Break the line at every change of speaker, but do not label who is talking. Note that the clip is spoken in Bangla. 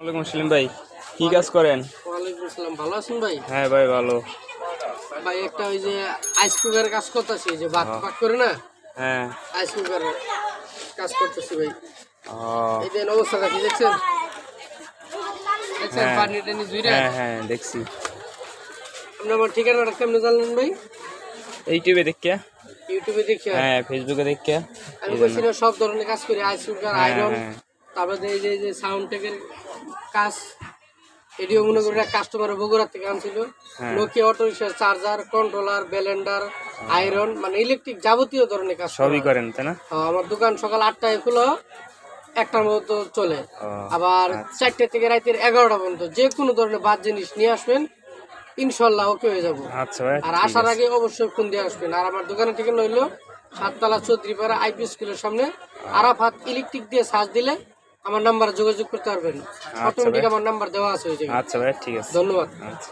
ওয়ালাইকুম আসসালাম ভাই, কি কাজ করেন?
ওয়ালাইকুম আসসালাম, ভালো আছেন ভাই?
হ্যাঁ ভাই ভালো।
ভাই একটা ওই যে আইস কুকারের কাজ করতেছি, যে ভাত পাক করে না,
হ্যাঁ।
আইস কুকারের কাজ করতেছি ভাই।
ও
এই যে অবস্থাটা কি দেখছেন? দেখছেন
হ্যাঁ
পানি টানি জুইরা?
হ্যাঁ হ্যাঁ দেখছি।
আপনি আমার ঠিকানাটা কেমনে জানলেন ভাই?
ইউটিউবে দেখিয়া।
ইউটিউবে দেখে।
হ্যাঁ ফেসবুকে দেখিয়া।
আমি বলছি না সব ধরনের কাজ করি, আইস কুকার,
হ্যাঁ
আয়রন,
হ্যাঁ
তারপরে এই যে সাউন্ড টেকের কাজ। এটিও মনে করি কাস্টমার বগুড়া থেকে আনছিল।
হ্যাঁ।
নোকিয়া অটো রিক্সার চার্জার, কন্ট্রোলার, ব্লেন্ডার, আয়রন, মানে ইলেকট্রিক যাবতীয় ধরনের কাজ
সবই করেন তাই না?
আমার দোকান সকাল 8টায় খুলো, 1টার মতো চলে।
ও,
আবার
আচ্ছা।
4টে থেকে রাতের 11টা পর্যন্ত যে কোনো ধরনের বাদ জিনিস নিয়ে আসবেন, ইনশাল্লাহ ওকে হয়ে যাবো।
আচ্ছা ভাই,
আর
ঠিক
আসার
আছে।
আগে অবশ্যই ফোন দিয়ে আসবেন। আর আমার দোকানের ঠিকানা হইলো 7তলা চৌধুরীপাড়া আইপি স্কুলের সামনে আরাফাত ইলেকট্রিক দিয়ে সার্চ দিলে আমার নাম্বারে যোগাযোগ করতে পারবেন।
আচ্ছা
অটোমেটিক
ভাই।
আমার নাম্বার দেওয়া আছে ওই জায়গায়।
আচ্ছা ভাই ঠিক আছে।
ধন্যবাদ।
আচ্ছা।